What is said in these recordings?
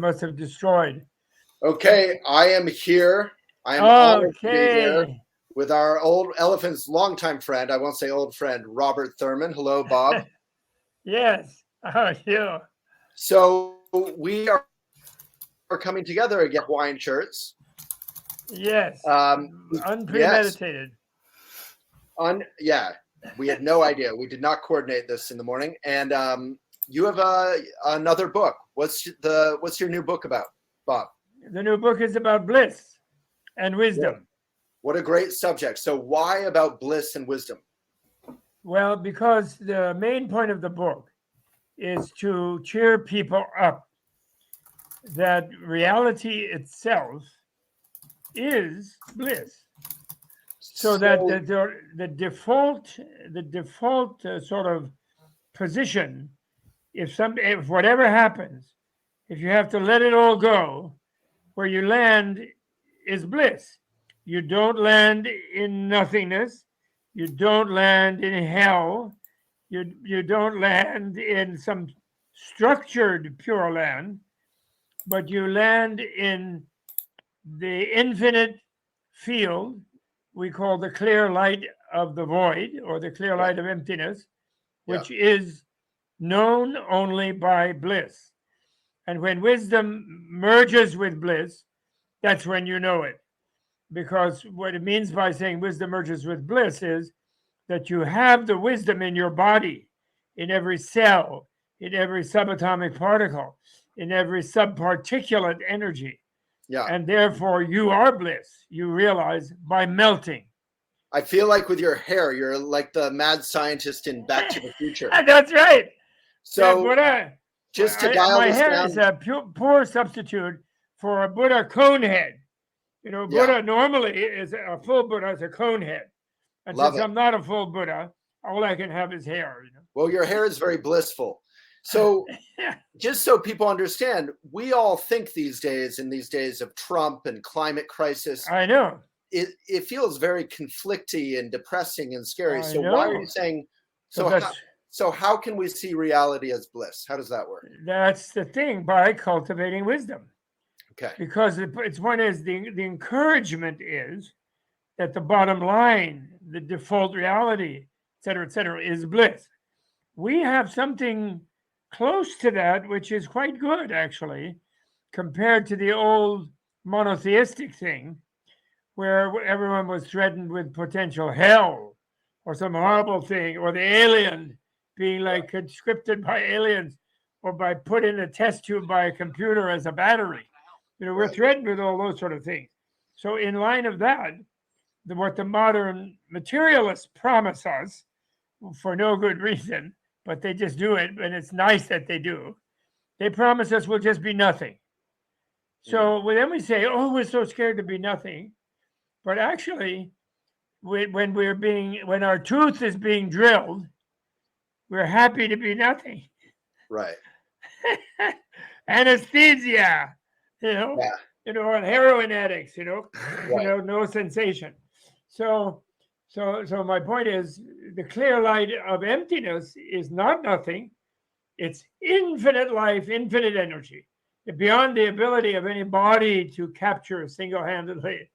must have destroyed. Okay, I am here. I am honored to be here Okay. with our old elephant's longtime friend. I won't say old friend, Robert Thurman. Hello, Bob. Yes. How are you? So we are coming together again. Hawaiian shirts. Yes. Yes. Unpremeditated. Yeah. We had no idea. We did not coordinate this in the morning. And you have another book. What's your new book about, Bob? The new book is about bliss and wisdom. What a great subject. So why about bliss and wisdom? Well, because the main point of the book is to cheer people up that reality itself is bliss. So that the default sort of position, if whatever happens, if you have to let it all go, where you land is bliss. You don't land in nothingness. You don't land in hell. You don't land in some structured pure land, but you land in the infinite field we call the clear light of the void, or the clear light of emptiness, which is known only by bliss. And when wisdom merges with bliss, that's when you know it. Because what it means by saying wisdom merges with bliss is that you have the wisdom in your body, in every cell, in every subatomic particle, in every subparticulate energy. Yeah. And therefore you are bliss, you realize, by melting. I feel like with your hair, you're like the mad scientist in Back to the Future. That's right. So just to dial my this hair down, is a poor substitute for a Buddha cone head. You know, Buddha normally is a full Buddha is a cone head. And since I'm not a full Buddha, all I can have is hair. You know? Well, your hair is very blissful. So just so people understand, we all think these days, in these days of Trump and climate crisis, I know. It feels very conflicty and depressing and scary. So why are you saying, so how can we see reality as bliss? How does that work? That's the thing, by cultivating wisdom. Okay. Because it's one is the encouragement is that the bottom line, the default reality, et cetera, is bliss. We have something close to that, which is quite good, actually, compared to the old monotheistic thing, where everyone was threatened with potential hell or some horrible thing, or the alien being like conscripted by aliens or by put in a test tube by a computer as a battery. You know, we're threatened with all those sort of things. So in line of that, what the modern materialists promise us, for no good reason, but they just do it, and it's nice that they do. They promise us we'll just be nothing. So then we say, oh, we're so scared to be nothing. But actually, when our tooth is being drilled, we're happy to be nothing. Right. Anesthesia, and heroin addicts, no sensation. So my point is, the clear light of emptiness is not nothing. It's infinite life, infinite energy, beyond the ability of any body to capture single-handedly.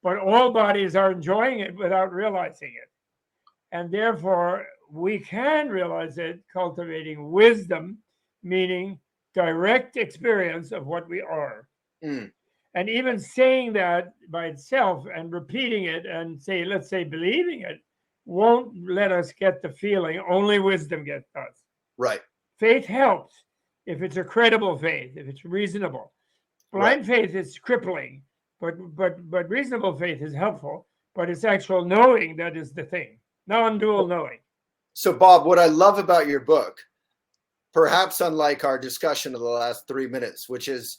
But all bodies are enjoying it without realizing it. And therefore, we can realize it cultivating wisdom, meaning direct experience of what we are. And even saying that by itself and repeating it and let's say believing it, won't let us get the feeling. Only wisdom gets us. Right. Faith helps if it's a credible faith, if it's reasonable. Blind faith is crippling, but reasonable faith is helpful. But it's actual knowing that is the thing, non-dual knowing. So, Bob, what I love about your book, perhaps unlike our discussion of the last 3 minutes, which is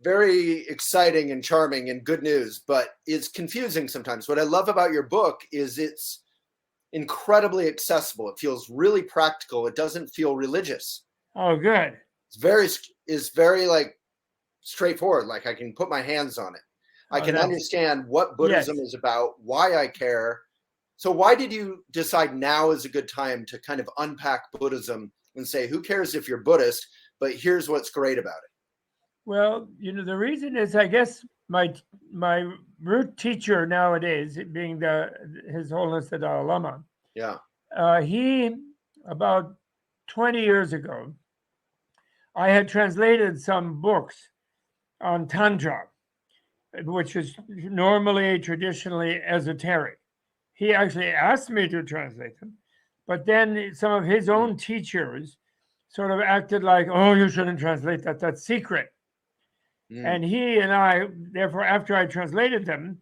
very exciting and charming and good news, but it's confusing sometimes. What I love about your book is it's incredibly accessible. It feels really practical. It doesn't feel religious. Oh, good. It's very like straightforward. Like I can put my hands on it. I can understand what Buddhism is about, why I care. So why did you decide now is a good time to kind of unpack Buddhism and say, who cares if you're Buddhist, but here's what's great about it? Well, the reason is, I guess my root teacher nowadays, being His Holiness the Dalai Lama, Yeah. he about 20 years ago, I had translated some books on Tantra, which is normally traditionally esoteric. He actually asked me to translate them, but then some of his Mm. own teachers sort of acted like, "Oh, you shouldn't translate that. That's secret." Mm. And he and I, therefore, after I translated them,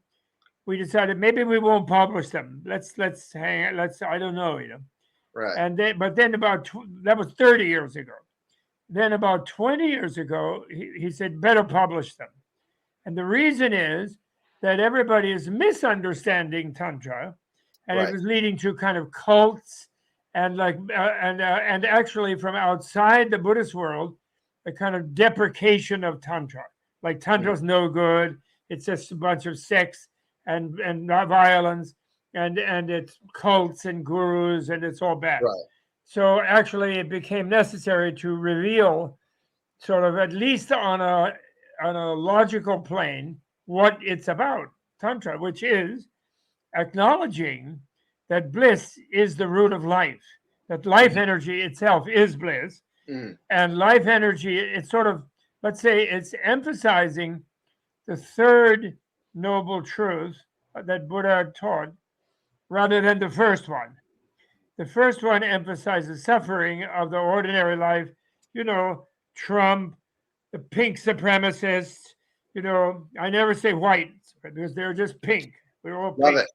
we decided maybe we won't publish them. Let's hang. Let's I don't know. Right. And then, but then that was 30 years ago. Then about 20 years ago, he said better publish them. And the reason is that everybody is misunderstanding Tantra, and it Right. was leading to kind of cults and and actually from outside the Buddhist world, a kind of deprecation of Tantra. Like Mm. Tantra's no good. It's just a bunch of sex and violence, and it's cults and gurus, and it's all bad. Right. So actually, it became necessary to reveal, sort of at least on a logical plane, what it's about, Tantra, which is acknowledging that bliss is the root of life, that life Mm. energy itself is bliss, Mm. and life energy, it's sort of, let's say, it's emphasizing the third noble truth that Buddha taught rather than the first one. The first one emphasizes suffering of the ordinary life, you know, Trump, the pink supremacists, I never say white because they're just pink. We're all Love pink. it.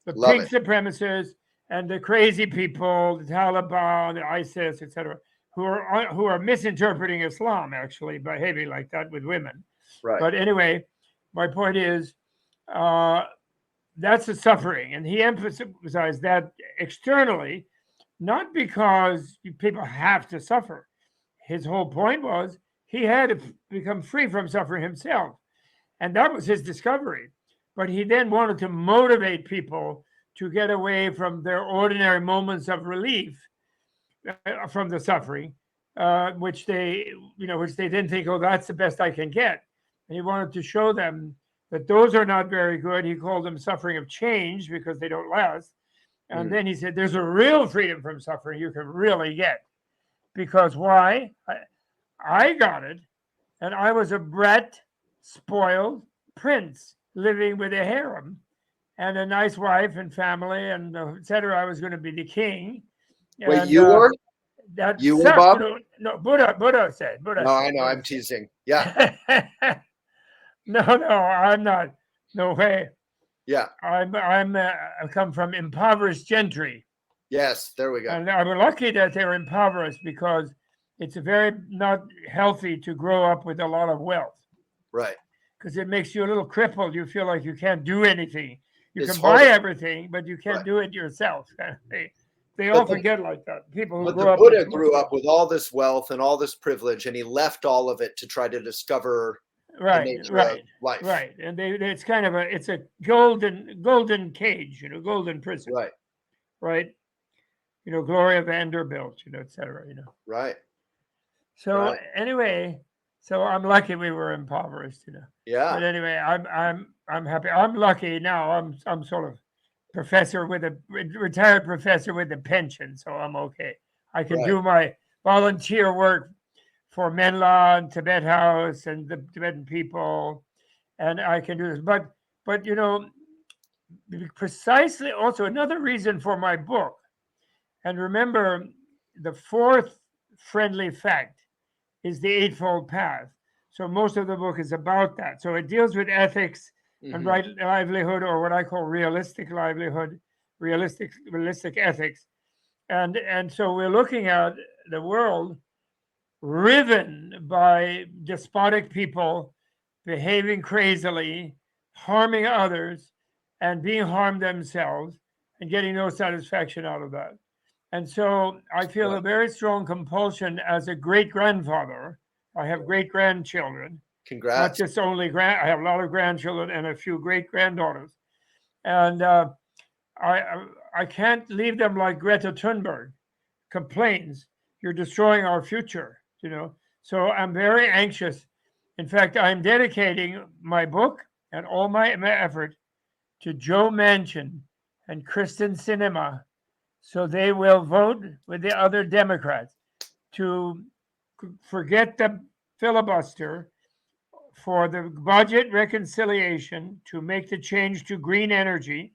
The Love pink it. supremacists and the crazy people, the Taliban, the ISIS, etc., who are misinterpreting Islam, actually behaving like that with women. Right. But anyway, my point is, uh, that's the suffering, and he emphasized that externally, not because people have to suffer. His whole point was he had to become free from suffering himself. And that was his discovery. But he then wanted to motivate people to get away from their ordinary moments of relief from the suffering, which they then think, oh, that's the best I can get. And he wanted to show them that those are not very good. He called them suffering of change because they don't last. And Mm. then he said, there's a real freedom from suffering you can really get. Because why? I got it. And I was a brat, spoiled prince living with a harem and a nice wife and family, and etc. I was going to be the king. Wait, And you were? that You were, sucked. Bob? No, Buddha said. No, I know. I'm teasing. Yeah. No, I'm not. No way. Yeah. I come from impoverished gentry. Yes. There we go. And I'm lucky that they're impoverished because it's very not healthy to grow up with a lot of wealth Right. because it makes you a little crippled. You feel like you can't do anything. You It's can buy harder. everything, but you can't Right. do it yourself. They But all forget like that. People who But grow the up Buddha with grew up with all this wealth and all this privilege, and he left all of it to try to discover the right, nature of life. right, and it's kind of it's a golden cage, golden prison, Right. right? Gloria Vanderbilt, etc. Right. So Right. anyway, so I'm lucky we were impoverished. Yeah. But anyway, I'm happy. I'm lucky now. I'm sort of professor with a retired professor with a pension, so I'm okay. I can Right. do my volunteer work for Menla and Tibet House and the Tibetan people, and I can do this. But precisely also another reason for my book. And remember, the fourth friendly fact is the Eightfold Path. So most of the book is about that. So it deals with ethics and Mhm. right livelihood, or what I call realistic livelihood, realistic ethics. And so we're looking at the world riven by despotic people behaving crazily, harming others, and being harmed themselves, and getting no satisfaction out of that. And so I feel a Right. very strong compulsion as a great grandfather. I have great grandchildren, not Congrats. just only I have a lot of grandchildren and a few great granddaughters. And I can't leave them like Greta Thunberg complains, you're destroying our future. So I'm very anxious In fact, I'm dedicating my book and all my effort to Joe Manchin and Kristen Sinema, so they will vote with the other Democrats to forget the filibuster for the budget reconciliation, to make the change to green energy,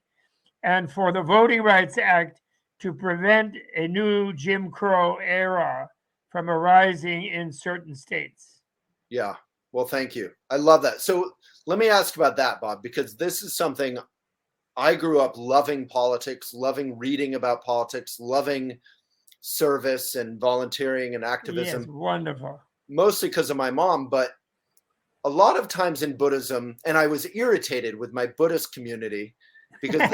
and for the Voting Rights Act to prevent a new Jim Crow era from arising in certain states. Yeah. Well, thank you. I love that. So let me ask about that, Bob, because this is something I grew up loving politics, loving reading about politics, loving service and volunteering and activism. Yes, wonderful. Mostly because of my mom, but a lot of times in Buddhism, and I was irritated with my Buddhist community because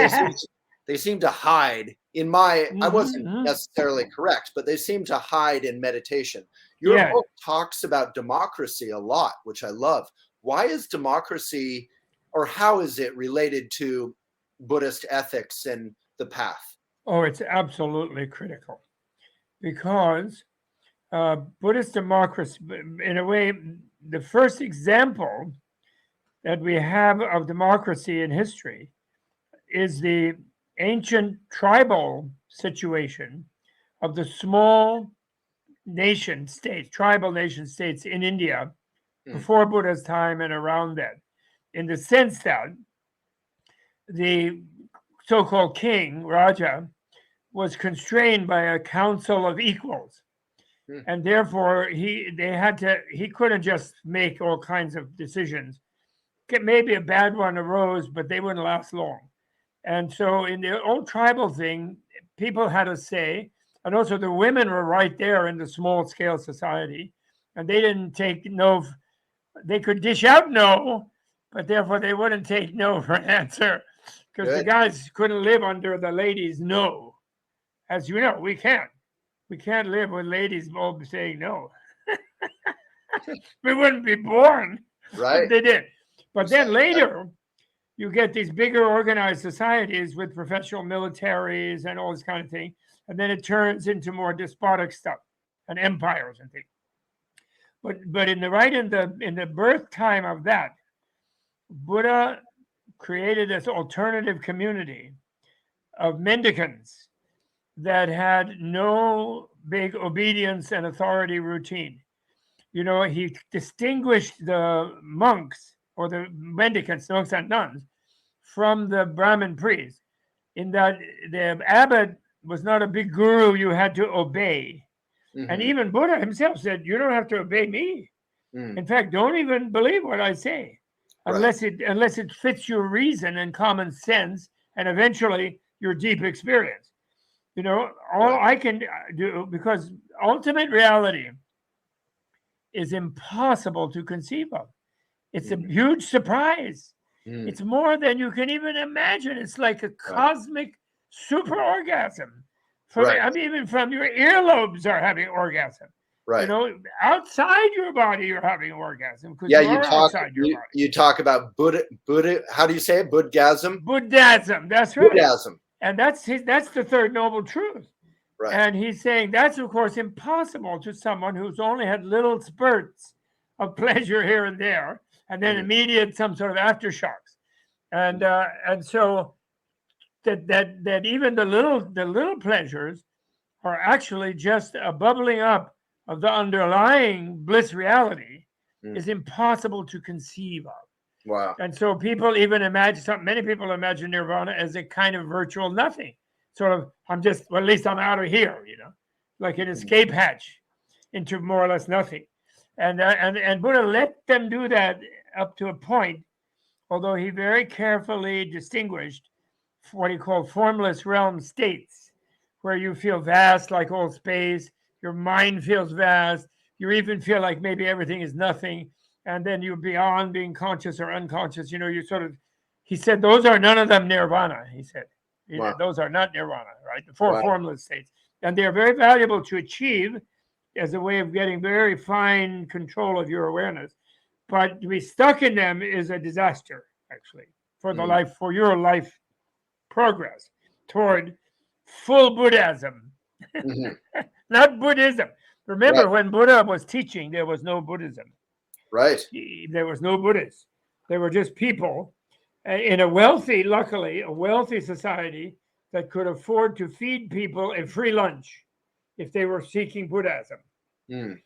they seem to hide in my, I wasn't necessarily correct, but they seem to hide in meditation. Your book talks about democracy a lot, which I love. Why is democracy, or how is it related to Buddhist ethics and the path? Oh, it's absolutely critical, because Buddhist democracy, in a way, the first example that we have of democracy in history is the ancient tribal situation of the small nation states, tribal nation states in India before Buddha's time and around that, in the sense that the so-called king, Raja, was constrained by a council of equals. And therefore, he couldn't just make all kinds of decisions. Maybe a bad one arose, but they wouldn't last long. And so in the old tribal thing, people had a say. And also the women were right there in the small scale society. And they didn't take no, they could dish out no, but therefore they wouldn't take no for an answer. Because the guys couldn't live under the ladies' no. As you know, we can't. We can't live with ladies all saying no. We wouldn't be born. Right. They did. But then later, you get these bigger organized societies with professional militaries and all this kind of thing. And then it turns into more despotic stuff and empires and things. But in the birth time of that, Buddha created this alternative community of mendicants that had no big obedience and authority routine. You know, he distinguished the monks or the mendicants, monks and nuns, from the Brahmin priests, in that the abbot was not a big guru you had to obey. And even Buddha himself said, you don't have to obey me. In fact, don't even believe what I say unless it fits your reason and common sense and eventually your deep experience. You know, all I can do, because ultimate reality is impossible to conceive of. It's a huge surprise. It's more than you can even imagine. It's like a cosmic super orgasm. I mean, even from your earlobes are having orgasm. Right. You know, outside your body, you're having orgasm because outside your body. You talk about Buddha. How do you say it? Buddhism. Buddhism. That's right. Buddhism. And that's the third noble truth. Right. And he's saying that's, of course, impossible to someone who's only had little spurts of pleasure here and there, and then immediate some sort of aftershocks. And so that even the little pleasures are actually just a bubbling up of the underlying bliss reality is impossible to conceive of. Wow. And so people even many people imagine nirvana as a kind of virtual nothing. Sort of, at least I'm out of here, you know, like an escape hatch into more or less nothing. And Buddha let them do that up to a point, although he very carefully distinguished what he called formless realm states, where you feel vast like all space, your mind feels vast, you even feel like maybe everything is nothing, and then you're beyond being conscious or unconscious. You know, he said, those are none of them nirvana, he said. Wow. Those are not nirvana, right? The four formless states. And they're very valuable to achieve as a way of getting very fine control of your awareness. But to be stuck in them is a disaster, actually, for your life progress toward full Buddhism, not Buddhism. Remember, when Buddha was teaching, there was no Buddhism. Right. There was no Buddhists. There were just people in a wealthy, luckily, a wealthy society that could afford to feed people a free lunch if they were seeking Buddhism. Mm.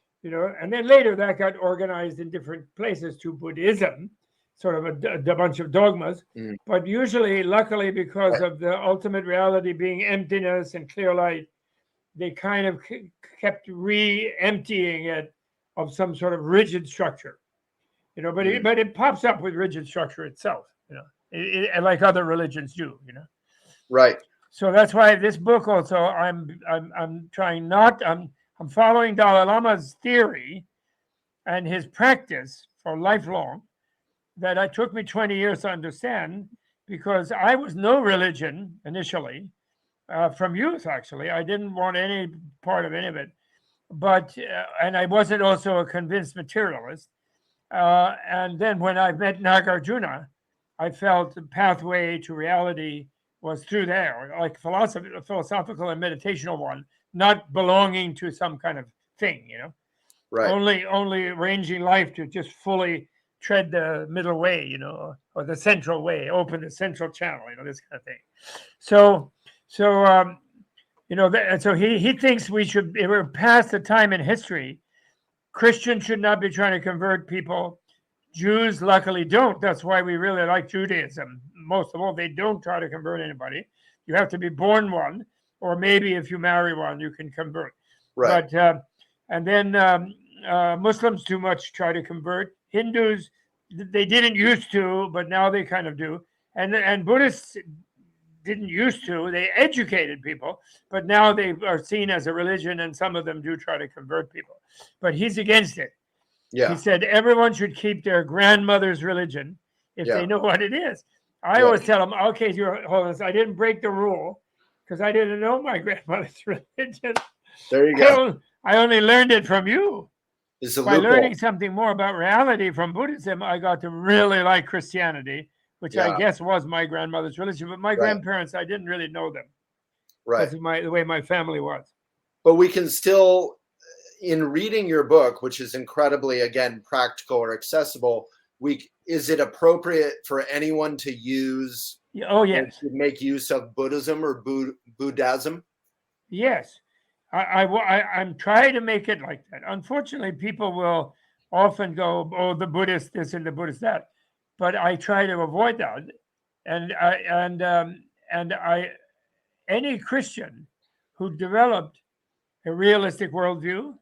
And then later that got organized in different places to Buddhism, sort of a bunch of dogmas. Mm. But usually, luckily, because of the ultimate reality being emptiness and clear light, they kind of kept re-emptying it of some sort of rigid structure. But it pops up with rigid structure itself. Like other religions do. Right. So that's why this book also I'm trying not I'm following Dalai Lama's theory and his practice for lifelong that it took me 20 years to understand, because I was no religion initially, from youth actually. I didn't want any part of any of it, but and I wasn't also a convinced materialist. And then when I met Nagarjuna, I felt the pathway to reality was through there, like philosophical and meditational one, not belonging to some kind of thing, Right. Only arranging life to just fully tread the middle way, or the central way, open the central channel, this kind of thing. So he thinks we're past the time in history. Christians should not be trying to convert people. Jews luckily don't. That's why we really like Judaism. Most of all, they don't try to convert anybody. You have to be born one, or maybe if you marry one, you can convert. Right. But and then Muslims too much try to convert. Hindus, they didn't used to, but now they kind of do. And Buddhists didn't used to. They educated people, but now they are seen as a religion, and some of them do try to convert people. But he's against it. Yeah. He said everyone should keep their grandmother's religion if they know what it is. I always tell them, okay, Your Holiness, I didn't break the rule because I didn't know my grandmother's religion. There you go. I only learned it from you. It's a By loophole. learning something more about reality from Buddhism, I got to really like Christianity, which I guess was my grandmother's religion. But my grandparents, I didn't really know them. Right. Because of the way my family was. But we can still, in reading your book, which is incredibly, again, practical or accessible, is it appropriate for anyone to use? Oh, yes. To make use of Buddhism or Buddhism? Yes. I'm trying to make it like that. Unfortunately, people will often go, "Oh, the Buddhist this and the Buddhist that," but I try to avoid that. Any Christian who developed a realistic worldview,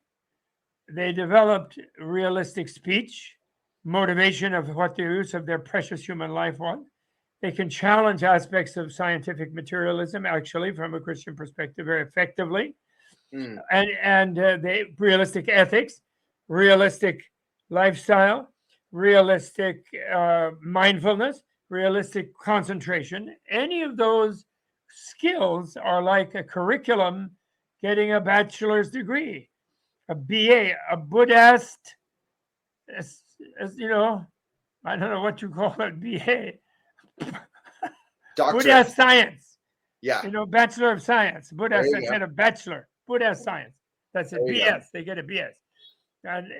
they developed realistic speech, motivation of what the use of their precious human life was. They can challenge aspects of scientific materialism, actually, from a Christian perspective, very effectively. And they realistic ethics, realistic lifestyle, realistic mindfulness, realistic concentration. Any of those skills are like a curriculum getting a bachelor's degree, a BA, a Buddhist, I don't know what you call it, BA. Buddhist science. Yeah. Bachelor of Science. Buddhist instead of bachelor. Buddhist science. That's a BS. They get a BS. And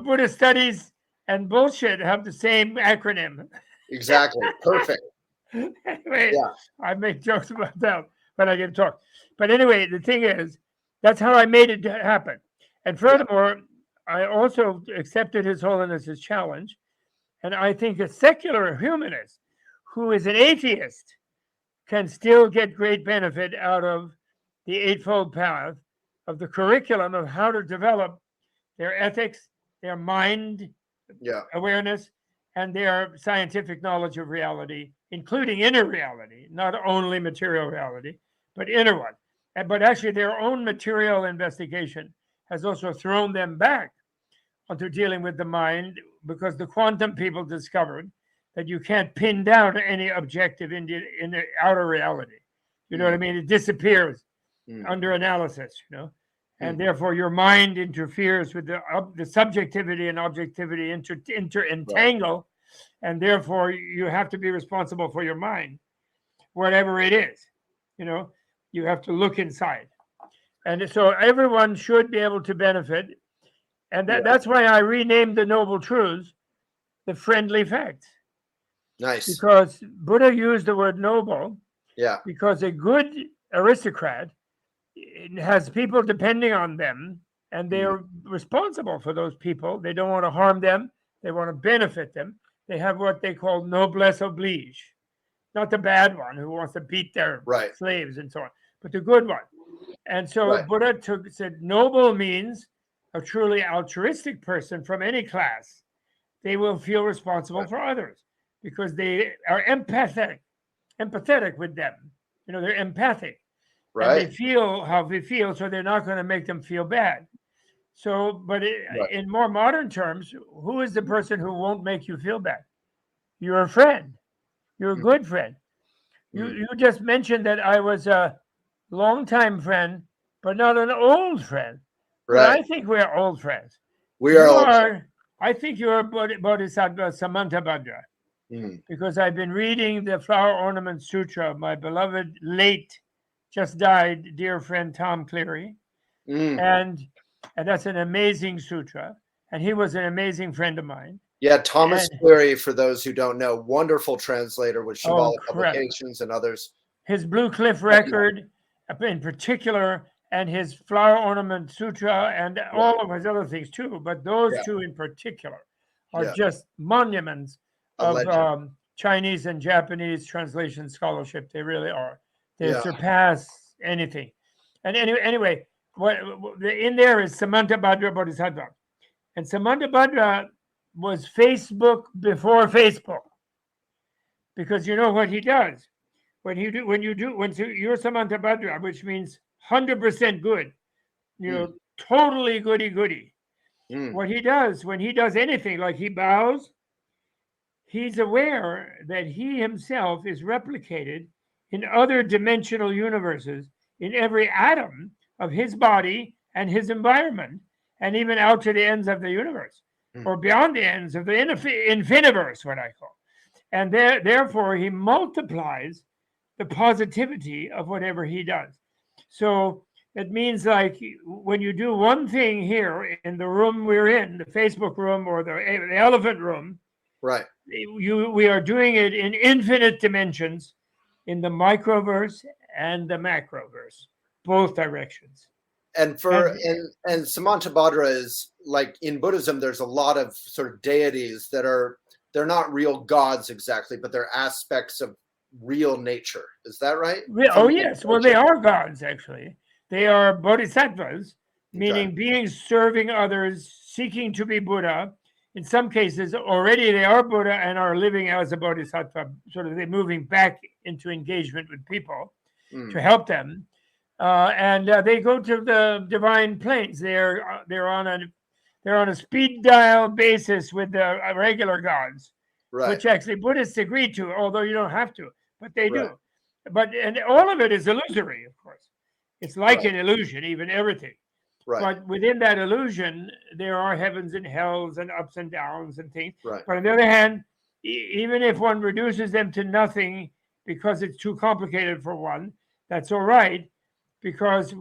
Buddhist studies and bullshit have the same acronym. Exactly. Perfect. Anyway, I make jokes about that when I get to talk. But anyway, the thing is, that's how I made it happen. And furthermore, I also accepted His Holiness's challenge. And I think a secular humanist who is an atheist can still get great benefit out of the Eightfold Path, of the curriculum of how to develop their ethics, their mind awareness, and their scientific knowledge of reality, including inner reality, not only material reality, but inner one. But actually, their own material investigation has also thrown them back onto dealing with the mind, because the quantum people discovered that you can't pin down any objective in the outer reality. You know what I mean? It disappears under analysis, and therefore your mind interferes with the subjectivity and objectivity entangle, and therefore you have to be responsible for your mind, whatever it is. You have to look inside. And so everyone should be able to benefit And that's why I renamed the Noble Truths the Friendly Facts. Nice. Because Buddha used the word noble. Yeah. Because a good aristocrat has people depending on them, and they are responsible for those people. They don't want to harm them. They want to benefit them. They have what they call noblesse oblige. Not the bad one who wants to beat their slaves and so on, but the good one. And so Buddha said noble means a truly altruistic person from any class. They will feel responsible for others because they are empathetic with them. You know, they're empathic. And they feel how they feel, so they're not going to make them feel bad. So, but in more modern terms, who is the person who won't make you feel bad? You're a friend. You're a good friend. You just mentioned that I was a longtime friend, but not an old friend. Right. But I think we're old friends. We are old friends. I think you're Bodhisattva Samantabhadra. Because I've been reading the Flower Ornament Sutra of my beloved late, just died, dear friend Tom Cleary. And that's an amazing sutra. And he was an amazing friend of mine. Yeah, Thomas Cleary, for those who don't know, wonderful translator with Shambhala Publications and others. His Blue Cliff Record in particular, and his Flower Ornament Sutra, and all of his other things too. But those two in particular are just monuments of Chinese and Japanese translation scholarship. They really are. They surpass anything. And anyway, what in there is Samantabhadra Bodhisattva. And Samantabhadra was Facebook before Facebook. Because you know what he does? When you're Samantabhadra, which means 100% good, you know, totally goody. What he does, when he does anything, like he bows, he's aware that he himself is replicated in other dimensional universes, in every atom of his body and his environment, and even out to the ends of the universe, or beyond the ends of the infiniverse, what I call. And therefore, he multiplies the positivity of whatever he does. So it means like when you do one thing here in the room we're in, the Facebook room or the elephant room, we are doing it in infinite dimensions, in the microverse and the macroverse, both directions. And and Samantabhadra is like in Buddhism, there's a lot of sort of deities that they're not real gods exactly, but they're aspects of real nature. Is that right? Oh, yes. Well, they are gods, actually. They are bodhisattvas, meaning beings serving others, seeking to be Buddha. In some cases, already they are Buddha and are living as a bodhisattva, sort of they're moving back into engagement with people to help them. And they go to the divine planes. They're on a speed dial basis with the regular gods, which actually Buddhists agree to, although you don't have to, but they do. And all of it is illusory, of course. It's like an illusion, even everything. But within that illusion, there are heavens and hells and ups and downs and things. But on the other hand, even if one reduces them to nothing because it's too complicated for one, that's all right, because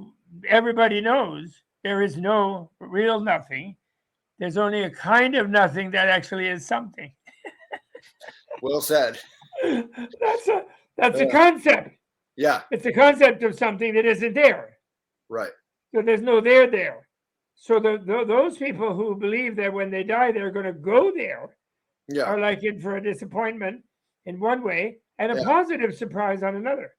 everybody knows there is no real nothing. There's only a kind of nothing that actually is something. Well said. That's a concept. Yeah. It's a concept of something that isn't there. Right. So there's no there. So those people who believe that when they die, they're going to go there are like in for a disappointment in one way and a positive surprise on another.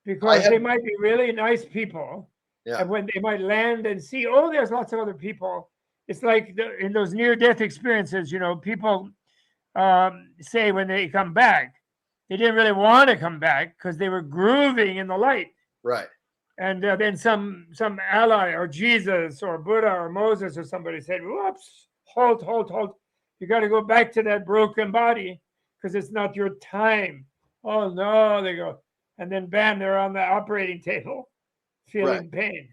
Because they might be really nice people. And when they might land and see, oh, there's lots of other people. It's like in those near-death experiences, you know, people say when they come back, they didn't really want to come back because they were grooving in the light. Right. And then some ally or Jesus or Buddha or Moses or somebody said, whoops, halt. You got to go back to that broken body because it's not your time. Oh, no, they go. And then, bam, they're on the operating table feeling pain.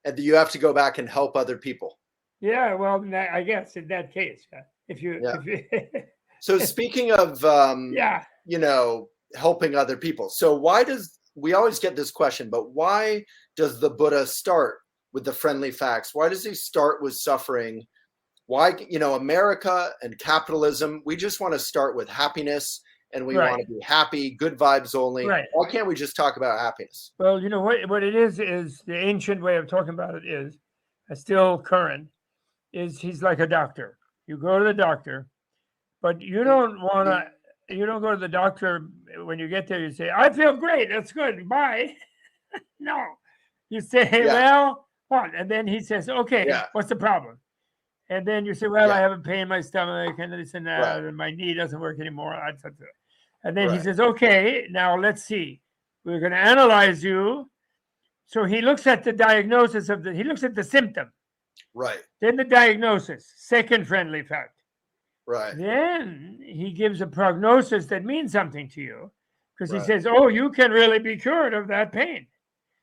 And you have to go back and help other people. Yeah, well, I guess in that case, if you So speaking of, you know, helping other people. So we always get this question, but why does the Buddha start with the friendly facts? Why does he start with suffering why, America and capitalism, we just want to start with happiness and we want to be happy, good vibes only. Right. Why can't we just talk about happiness? Well, what it is the ancient way of talking about it is, still current, is he's like a doctor. You go to the doctor, but you don't want to. You don't go to the doctor when you get there. You say, "I feel great. That's good. Bye." No, you say, "Well, what?" And then he says, "Okay, what's the problem?" And then you say, "Well, I have a pain in my stomach, and this and that, and my knee doesn't work anymore." And then he says, "Okay, now let's see. We're going to analyze you." So he looks at the diagnosis he looks at the symptom. Right. Then the diagnosis, second friendly fact. Right. Then he gives a prognosis that means something to you, because he says, "Oh, you can really be cured of that pain.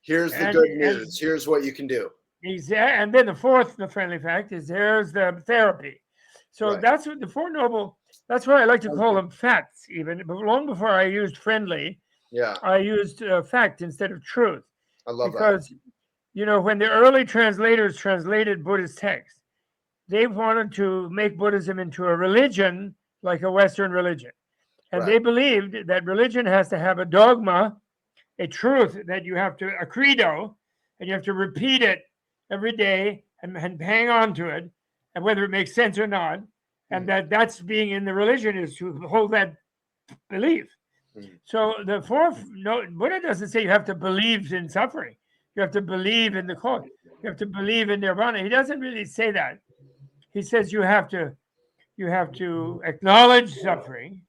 Here's the good news. Here's what you can do." And then the fourth, the friendly fact, is there's the therapy. So that's what the Four Noble. That's why I like to call them facts. Even long before I used friendly, I used fact instead of truth. I love that because when the early translators translated Buddhist texts, they wanted to make Buddhism into a religion like a Western religion. And they believed that religion has to have a dogma, a truth that you have to, a credo, and you have to repeat it every day and hang on to it, and whether it makes sense or not. And that's being in the religion, is to hold that belief. So the fourth, Buddha doesn't say you have to believe in suffering. You have to believe in the cause. You have to believe in nirvana. He doesn't really say that. He says you have to acknowledge suffering.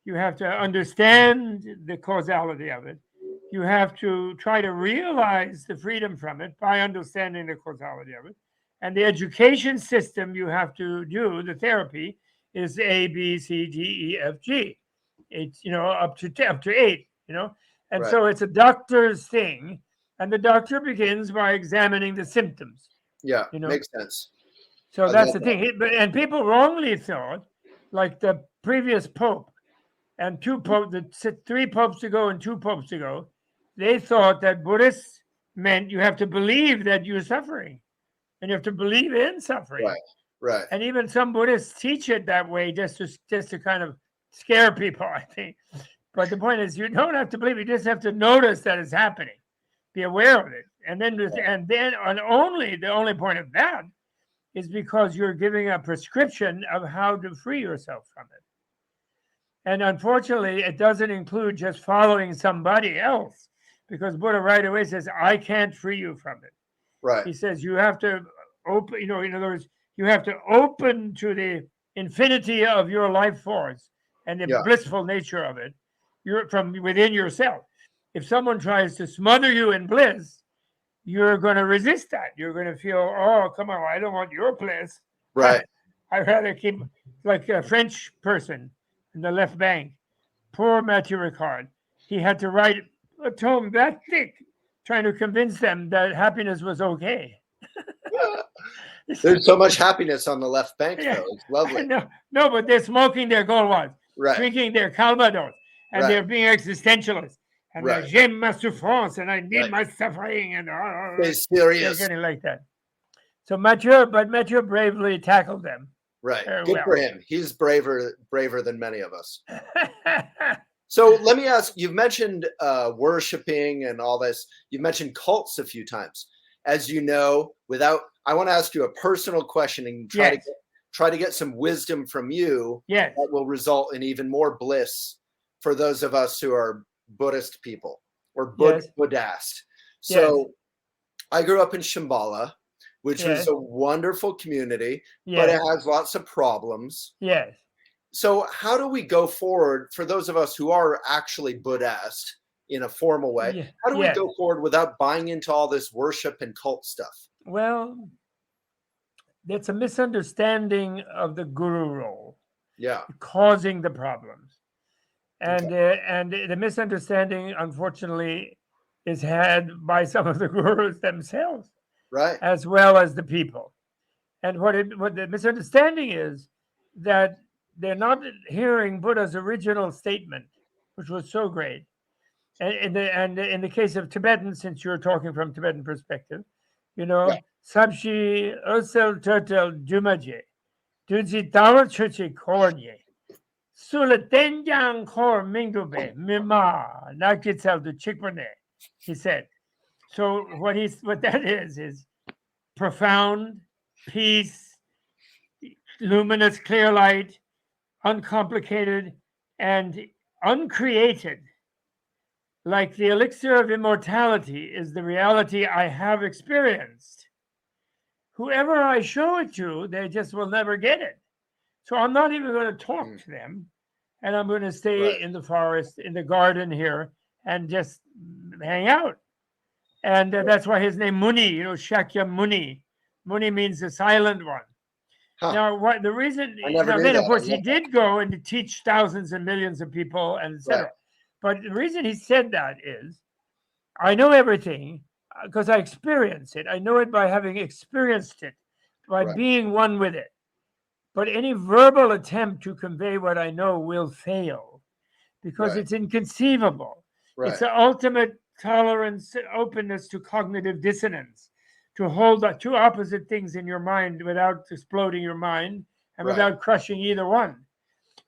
You have to understand the causality of it. You have to try to realize the freedom from it by understanding the causality of it. And the education system you have to do, the therapy, is A, B, C, D, E, F, G. It's up to 8. And so it's a doctor's thing, and the doctor begins by examining the symptoms. Yeah, makes sense. So that's the thing. And people wrongly thought, like the previous pope and the 3 popes ago and 2 popes ago, they thought that Buddhists meant you have to believe that you're suffering, and you have to believe in suffering. Right. And even some Buddhists teach it that way just to kind of scare people, I think. But the point is, you don't have to believe. You just have to notice that it's happening, be aware of it, and then the only point of that is because you're giving a prescription of how to free yourself from it. And unfortunately, it doesn't include just following somebody else, because Buddha right away says, "I can't free you from it." Right. He says you have to open. In other words, you have to open to the infinity of your life force and the blissful nature of it. You're from within yourself. If someone tries to smother you in bliss, you're going to resist that. You're going to feel, "Oh, come on, I don't want your bliss." Right. I'd rather keep, like a French person in the left bank, poor Mathieu Ricard. He had to write a tome that thick, trying to convince them that happiness was okay. There's so much happiness on the left bank, though. It's lovely. No, but they're smoking their Gauloises, drinking their Calvados, and they're being existentialists. And j'aime ma souffrance, and I need my suffering, and they're serious. They're getting like that. So Mathieu bravely tackled them. Right. Good for him. He's braver than many of us. So let me ask, you've mentioned worshiping and all this. You've mentioned cults a few times. As you know, I want to ask you a personal question and try to get some wisdom from you that will result in even more bliss for those of us who are Buddhist people or Buddhist. So I grew up in Shambhala, which is a wonderful community, but it has lots of problems. Yes. So how do we go forward for those of us who are actually Buddhist in a formal way? How do we go forward without buying into all this worship and cult stuff? Well, that's a misunderstanding of the guru role. Yeah. Causing the problems. And the misunderstanding, unfortunately, is had by some of the gurus themselves, right, as well as the people. And what the misunderstanding is that they're not hearing Buddha's original statement, which was so great. And in the case of Tibetan, since you're talking from Tibetan perspective, Sabshi Osel Turtel Dumaje. Duzi Tower Chuchi Cornie. Sula Tenjang Kor Mingube, Mima, Nakitsel to Chikwane, he said. So what that is profound peace, luminous clear light, uncomplicated and uncreated. Like the elixir of immortality is the reality I have experienced. Whoever I show it to, they just will never get it. So I'm not even going to talk to them. And I'm going to stay in the forest, in the garden here, and just hang out. And that's why his name Muni, Shakya Muni. Muni means the silent one. Huh. Now, what the reason? Now, then, of course, he did go and teach thousands and millions of people, and etc. Right. But the reason he said that is, I know everything because I experience it. I know it by having experienced it, by being one with it. But any verbal attempt to convey what I know will fail because it's inconceivable. Right. It's the ultimate tolerance, openness to cognitive dissonance, to hold the two opposite things in your mind without exploding your mind and without crushing either one,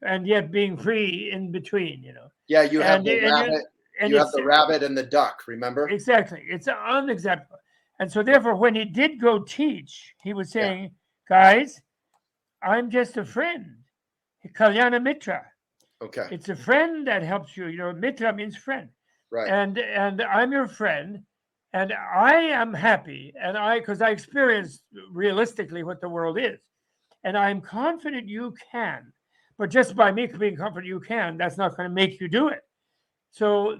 and yet being free in between, Yeah, you have the rabbit. You have the rabbit and the duck, remember? Exactly. It's unacceptable. And so therefore, when he did go teach, he was saying, guys, I'm just a friend. Kalyana Mitra. Okay. It's a friend that helps you. Mitra means friend. Right. And I'm your friend, and I am happy, and because I experienced realistically what the world is, and I'm confident you can. But just by me being confident you can, that's not going to make you do it. So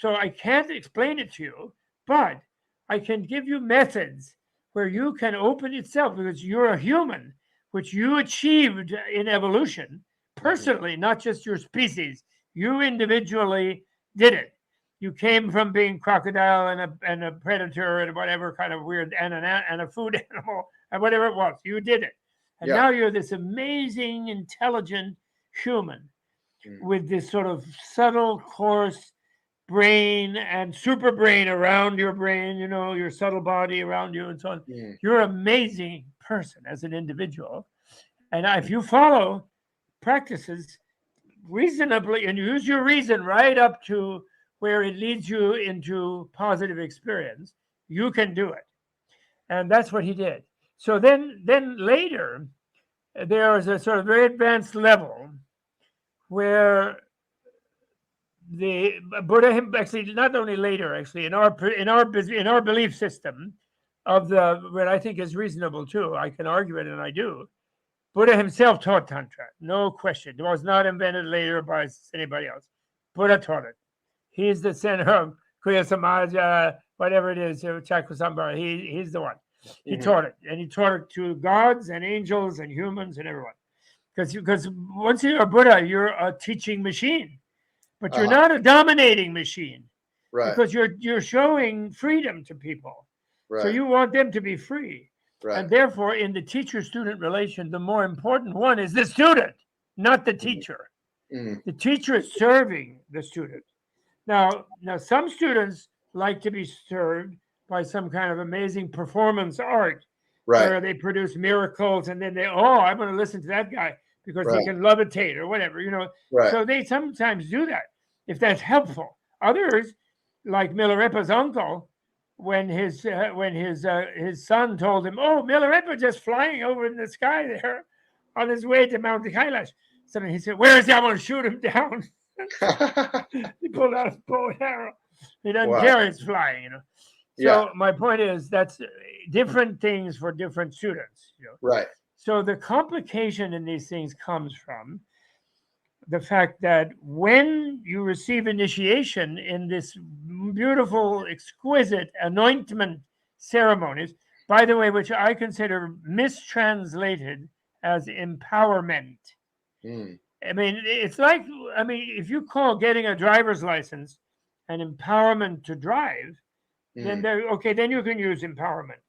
I can't explain it to you, but I can give you methods where you can open itself because you're a human, which you achieved in evolution personally, not just your species. You individually did it. You came from being crocodile and a predator and whatever kind of weird and a food animal and whatever it was. You did it. And now you're this amazing, intelligent human with this sort of subtle, coarse brain and super brain around your brain, your subtle body around you and so on. You're an amazing person as an individual. And if you follow practices reasonably and use your reason right up to where it leads you into positive experience, you can do it. And that's what he did. So then later, there is a sort of very advanced level where the Buddha actually not only later actually in our belief system of what I think is reasonable too. I can argue it, and I do. Buddha himself taught Tantra, no question. It was not invented later by anybody else. Buddha taught it. He's the center of Kriya Samaja, whatever it is, Chakrasambhara. He's the one. He taught it, and he taught it to gods and angels and humans and everyone. Because once you're a Buddha, you're a teaching machine, but you're not a dominating machine. Right. Because you're showing freedom to people. Right. So you want them to be free. Right. And therefore, in the teacher-student relation, the more important one is the student, not the teacher. The teacher is serving the student. Now, some students like to be served by some kind of amazing performance art, where they produce miracles, and then I'm going to listen to that guy because he can levitate or whatever, So they sometimes do that if that's helpful. Others, like Milarepa's uncle, when his son told him, "Oh, Milarepa just flying over in the sky there on his way to Mount Kailash," so he said, "Where is he? I want to shoot him down." He pulled out his bow and arrow. He doesn't care he's flying, So my point is that's different things for different students. Right. So the complication in these things comes from the fact that when you receive initiation in this beautiful, exquisite anointment ceremonies, by the way, which I consider mistranslated as empowerment. I mean, it's like, if you call getting a driver's license an empowerment to drive, then then you can use empowerment.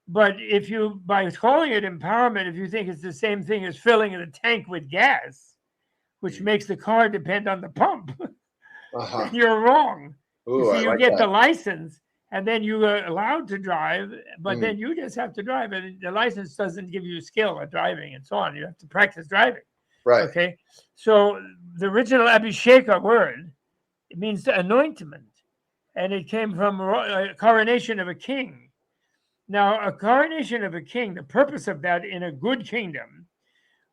But if you, by calling it empowerment, if you think it's the same thing as filling in a tank with gas, which makes the car depend on the pump, then you're wrong. Ooh, you get the license, and then you are allowed to drive, but then you just have to drive, and the license doesn't give you skill at driving and so on. You have to practice driving. Right. Okay. So the original Abhisheka word, it means anointment, and it came from a coronation of a king. Now, a coronation of a king, the purpose of that in a good kingdom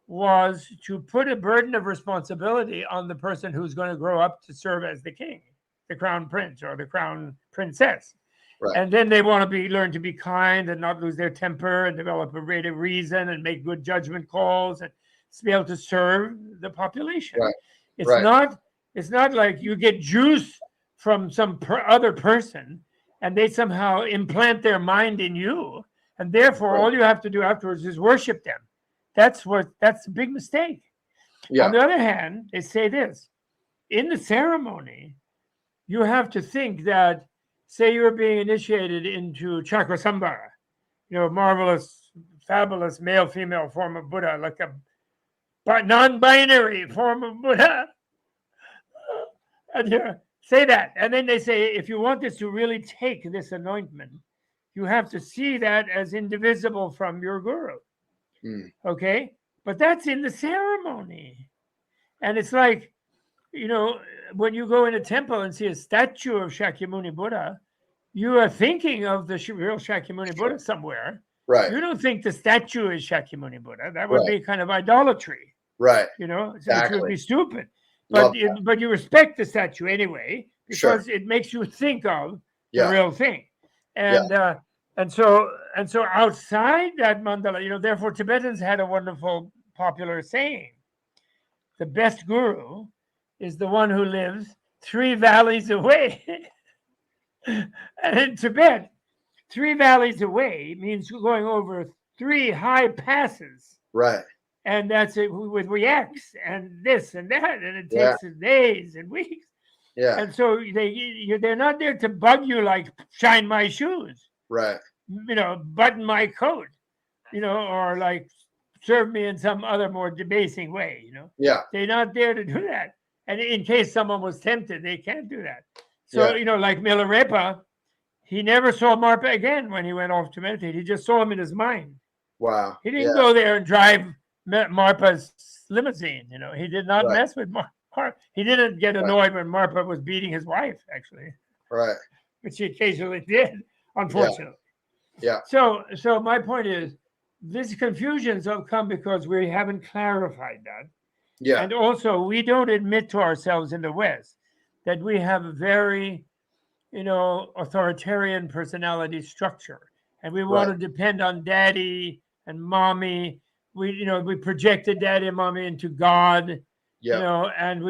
was to put a burden of responsibility on the person who's going to grow up to serve as the king, the crown prince or the crown princess. Right. And then they want to learn to be kind and not lose their temper and develop a rate of reason and make good judgment calls and to be able to serve the population. Right. It's not like you get juice from some other person and they somehow implant their mind in you, and therefore all you have to do afterwards is worship them. That's a big mistake. Yeah. On the other hand, they say this: in the ceremony, you have to think that, say you're being initiated into chakra sambhara, marvelous, fabulous male-female form of Buddha, like a non-binary form of Buddha. And say that. And then they say, if you want this to really take this anointment, you have to see that as indivisible from your guru. Okay? But that's in the ceremony. And it's like, when you go in a temple and see a statue of Shakyamuni Buddha, you are thinking of the real Shakyamuni Buddha somewhere. Right. You don't think the statue is Shakyamuni Buddha. That would be kind of idolatry. Right. Exactly. It would be stupid. But you respect the statue anyway, because it makes you think of the real thing. And so outside that mandala, therefore Tibetans had a wonderful popular saying: the best guru is the one who lives 3 valleys away. And in Tibet, 3 valleys away means going over 3 high passes. Right. And that's it with yaks and this and that, and it takes days and weeks. Yeah. And so they're not there to bug you like shine my shoes, right? Button my coat, or like serve me in some other more debasing way, Yeah. They're not there to do that. And in case someone was tempted, they can't do that. So like Milarepa, he never saw Marpa again when he went off to meditate. He just saw him in his mind. Wow. He didn't go there and drive Marpa's limousine. He did not mess with Marpa. He didn't get annoyed when Marpa was beating his wife, actually. Right. Which he occasionally did, unfortunately. Yeah. So my point is, these confusions have come because we haven't clarified that. Yeah. And also, we don't admit to ourselves in the West that we have a very, authoritarian personality structure, and we want to depend on daddy and mommy. We projected daddy and mommy into God, and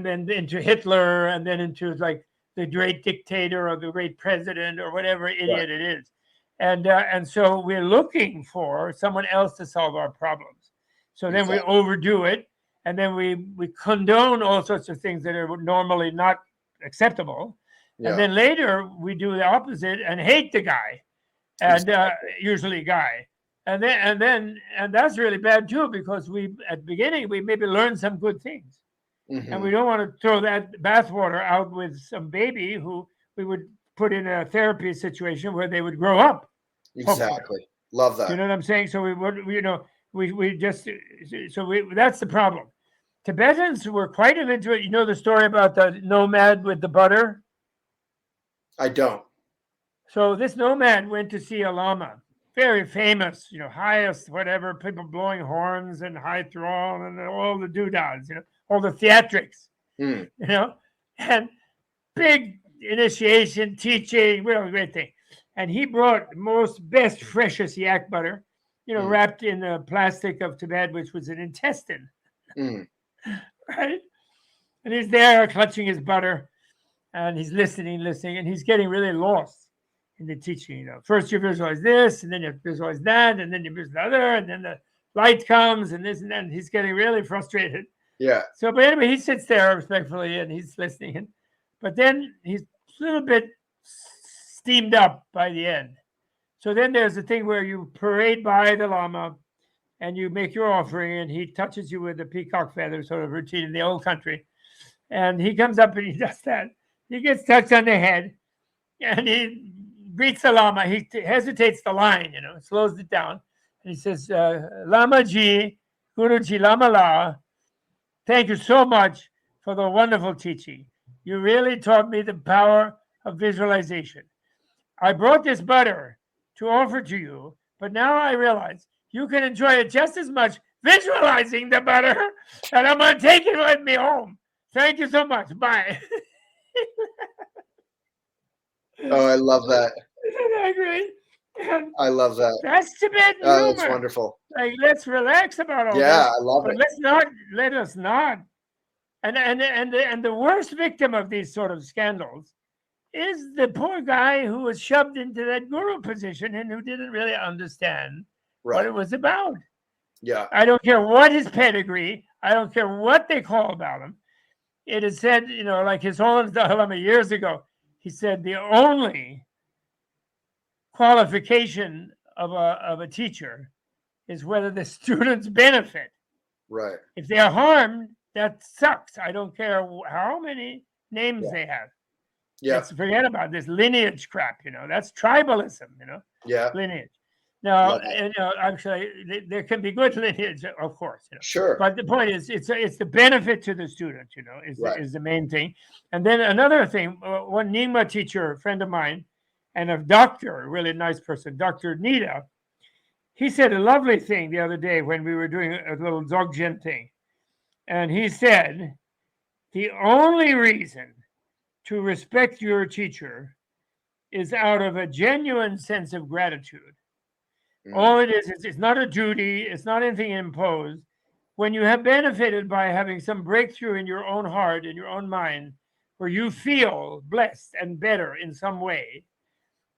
then into Hitler, and then into like the great dictator or the great president or whatever idiot it is. And so we're looking for someone else to solve our problems. So then we overdo it, and then we condone all sorts of things that are normally not acceptable. Yeah. And then later we do the opposite and hate the guy, and usually guy. And that's really bad too, because at the beginning we maybe learned some good things, and we don't want to throw that bathwater out with some baby who we would put in a therapy situation where they would grow up. Exactly. Hopefully. Love that. You know what I'm saying? So that's the problem. Tibetans were quite into it. You know the story about the nomad with the butter? I don't. So this nomad went to see a lama, very famous, highest, whatever, people blowing horns and high throne and all the doodads, all the theatrics, and big initiation, teaching, great thing. And he brought the best, freshest yak butter, wrapped in the plastic of Tibet, which was an intestine. Right? And he's there clutching his butter, and he's listening, and he's getting really lost in the teaching. First you visualize this, and then you visualize that, and then you visualize the other, and then the light comes, and this and that. And he's getting really frustrated. Yeah. So, but anyway, he sits there respectfully, and he's listening. But then he's a little bit steamed up by the end. So then there's a thing where you parade by the Lama, and you make your offering, and he touches you with a peacock feather, sort of routine in the old country. And he comes up and he does that. He gets touched on the head, and he greets the Lama. He hesitates the line, slows it down. And he says, Lama Ji, Guruji Lama La, thank you so much for the wonderful teaching. You really taught me the power of visualization. I brought this butter to offer to you, but now I realize you can enjoy it just as much visualizing the butter, and I'm going to take it with me home. Thank you so much. Bye. Oh, I love that. Isn't that great? And I love that. that's Tibetan Oh, humor. that's wonderful. Like, let's relax about all Yeah, this. I love But it. let us not. And the worst victim of these sort of scandals is the poor guy who was shoved into that guru position and who didn't really understand what it was about. Yeah. I don't care what his pedigree. I don't care what they call about him. It is said, like His Holiness Dalai Lama years ago, he said the only qualification of a teacher is whether the students benefit. Right. If they are harmed, that sucks. I don't care how many names they have. Yeah. Let's forget about this lineage crap. That's tribalism. Yeah. Lineage. Now, actually, there can be good lineage, of course. Sure. But the point is, it's the benefit to the student. Is the main thing. And then another thing, one Nyingma teacher, a friend of mine, and a doctor, a really nice person, Dr. Nida, he said a lovely thing the other day when we were doing a little Dzogchen thing. And he said, the only reason to respect your teacher is out of a genuine sense of gratitude. All it is, it's not a duty. It's not anything imposed. When you have benefited by having some breakthrough in your own heart, in your own mind, where you feel blessed and better in some way,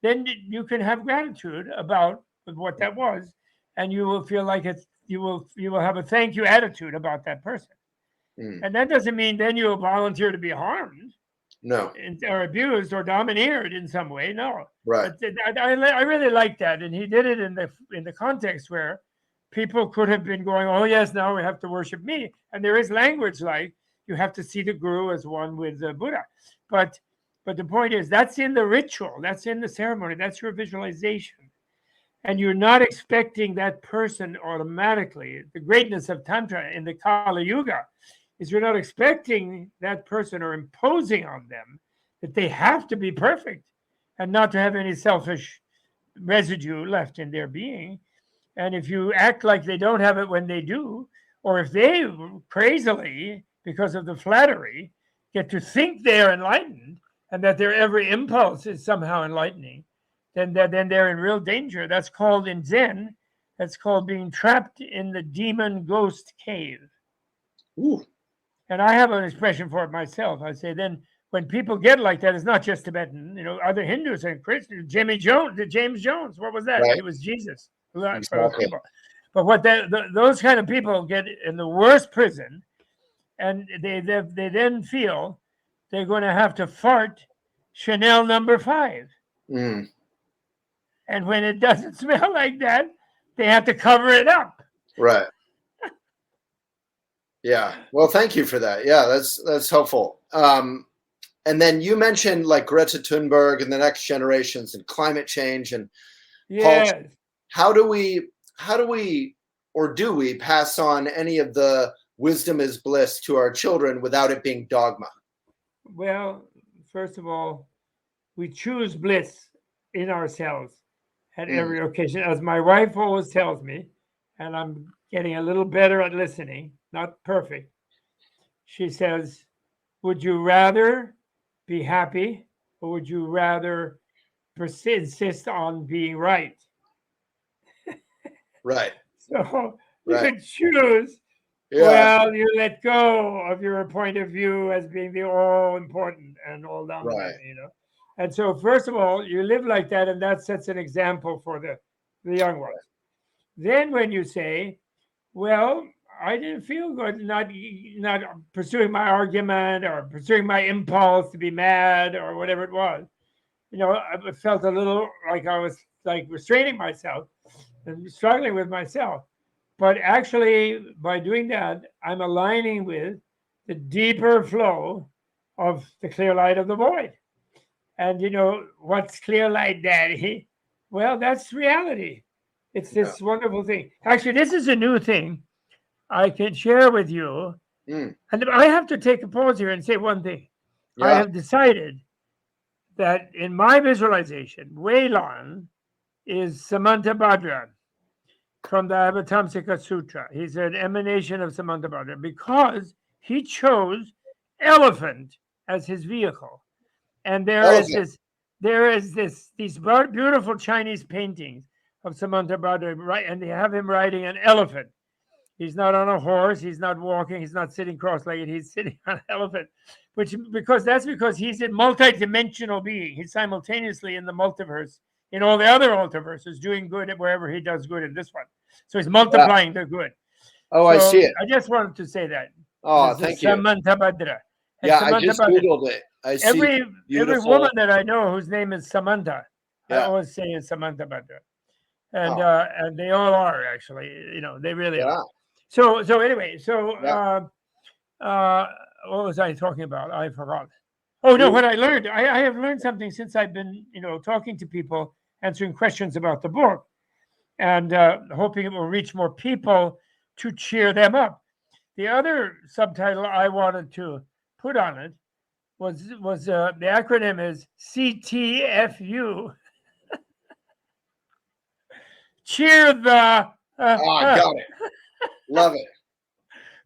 then you can have gratitude about what that was, and you will feel like you will have a thank you attitude about that person. And that doesn't mean then you will volunteer to be harmed, no, or abused or domineered in some way. No, right. But I really like that, and he did it in the context where people could have been going, oh yes, now we have to worship me, and there is language like you have to see the guru as one with the Buddha, but the point is that's in the ritual, that's in the ceremony, that's your visualization. And you're not expecting that person automatically. The greatness of Tantra in the Kali Yuga is you're not expecting that person or imposing on them that they have to be perfect and not to have any selfish residue left in their being. And if you act like they don't have it when they do, or if they crazily, because of the flattery, get to think they're enlightened and that their every impulse is somehow enlightening, then they're in real danger. That's called in Zen, that's called being trapped in the demon ghost cave. Ooh. And I have an expression for it myself. I say then when people get like that, it's not just Tibetan, other Hindus and Christians. James Jones, what was that? Right. It was Jesus. Exactly. But those kind of people get in the worst prison, and they then feel they're going to have to fart Chanel number 5. And when it doesn't smell like that, they have to cover it up. Right. Yeah. Well, thank you for that. Yeah, that's helpful. And then you mentioned like Greta Thunberg and the next generations and climate change and yes. How do we or do we pass on any of the wisdom is bliss to our children without it being dogma? Well, first of all, we choose bliss in ourselves at every occasion, as my wife always tells me, and I'm getting a little better at listening, not perfect. She says, would you rather be happy or would you rather insist on being right? Right. So you could choose. Yeah. Well, you let go of your point of view as being the all important and all dominant, And so, first of all, you live like that, and that sets an example for the young ones. Then, when you say, "Well, I didn't feel good not pursuing my argument or pursuing my impulse to be mad or whatever it was," I felt a little like I was like restraining myself and struggling with myself. But actually, by doing that, I'm aligning with the deeper flow of the clear light of the void. And what's clear light, Daddy? Well, that's reality. It's this wonderful thing. Actually, this is a new thing I can share with you. Mm. And I have to take a pause here and say one thing. I Yeah. have decided that in my visualization, Waylon is Samantabhadra from the Avatamsaka Sutra. He's an emanation of Samantabhadra because he chose elephant as his vehicle. And Elephant. these beautiful Chinese paintings of Samantabhadra, right? And they have him riding an elephant. He's not on a horse. He's not walking. He's not sitting cross-legged. He's sitting on an elephant, because he's a multi-dimensional being. He's simultaneously in the multiverse, in all the other multiverses, doing good wherever he does good in this one. So he's multiplying the good. Oh, so I see it. I just wanted to say that. Oh, thank you. Samantabhadra. Yeah, I just Googled it. I see every woman that I know whose name is Samantha, I Yeah. always say is Samantabhadra. And they all are, actually. They really are. So anyway, what was I talking about? I forgot. Oh no, what I learned. I have learned something since I've been, talking to people, answering questions about the book, and hoping it will reach more people to cheer them up. The other subtitle I wanted to put on it was the acronym is CTFU. Cheer the. I got it. Love it.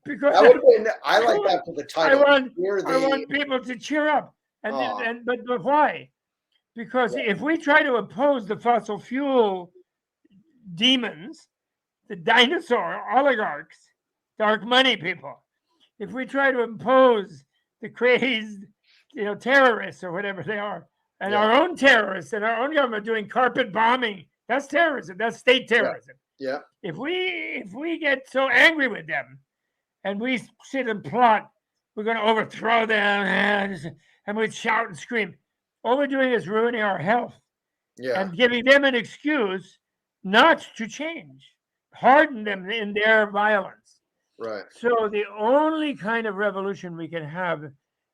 Because that would have been. I like that for the title. I want people to cheer up, but why? Because if we try to oppose the fossil fuel demons, the dinosaur oligarchs, dark money people, if we try to impose the crazed, terrorists or whatever they are, and our own terrorists and our own government doing carpet bombing, that's terrorism. That's state terrorism. Yeah. If we get so angry with them, and we sit and plot, we're going to overthrow them, and we shout and scream, all we're doing is ruining our health and giving them an excuse not to change, harden them in their violence. Right. So the only kind of revolution we can have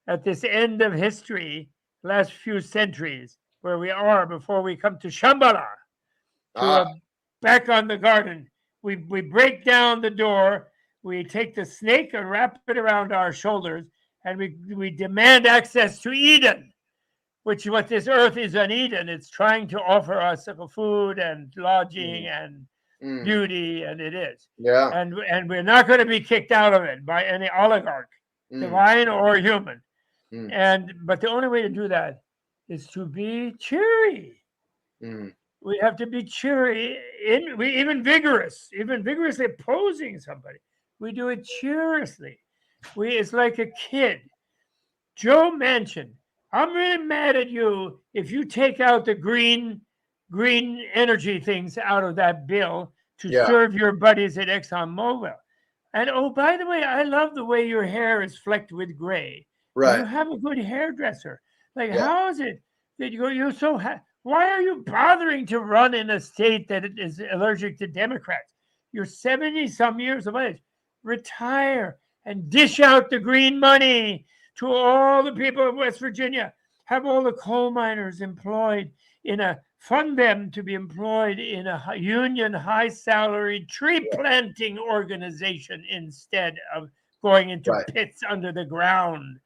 at this end of history, last few centuries, where we are before we come to Shambhala, back on the garden, we break down the door. We take the snake and wrap it around our shoulders, and we demand access to Eden, which is what this earth is an Eden. It's trying to offer us food and lodging and beauty, and it is. Yeah. And we're not going to be kicked out of it by any oligarch, divine or human. But the only way to do that is to be cheery. We have to be cheery, even vigorously opposing somebody. We do it cheerlessly. It's like a kid. Joe Manchin, I'm really mad at you if you take out the green energy things out of that bill to serve your buddies at ExxonMobil. And oh, by the way, I love the way your hair is flecked with gray. Right. You have a good hairdresser. How is it that you're so why are you bothering to run in a state that is allergic to Democrats? You're 70 some years of age. Retire and dish out the green money to all the people of West Virginia. Have all the coal miners employed fund them to be employed in a union high salary tree planting organization instead of going into pits under the ground.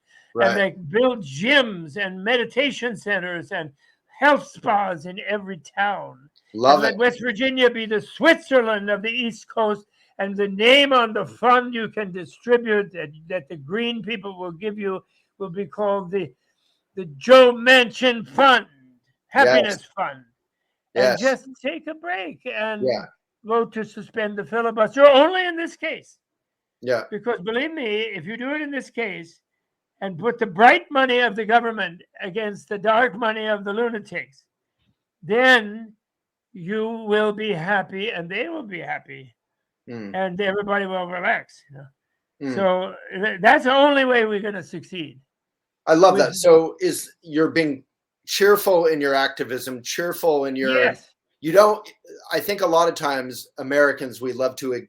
And build gyms and meditation centers and health spas in every town. Let West Virginia be the Switzerland of the East Coast. And the name on the fund you can distribute that the green people will give you will be called the Joe Manchin Fund, Happiness Fund. And just take a break and vote to suspend the filibuster, only in this case. Yeah. Because believe me, if you do it in this case and put the bright money of the government against the dark money of the lunatics, then you will be happy and they will be happy. And everybody will relax. So that's the only way we're going to succeed. I love that. So you're being cheerful in your activism, cheerful in your, I think a lot of times Americans, we love to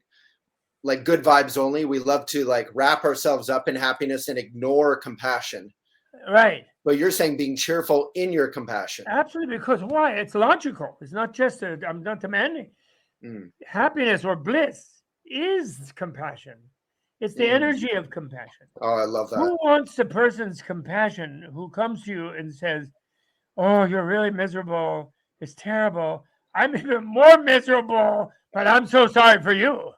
good vibes only. We love to wrap ourselves up in happiness and ignore compassion. Right. But you're saying being cheerful in your compassion. Absolutely, because why? It's logical. It's not just I'm not demanding. Happiness or bliss is compassion. It's the energy of compassion. Oh, I love that. Who wants the person's compassion who comes to you and says, "Oh, you're really miserable. It's terrible. I'm even more miserable, but I'm so sorry for you."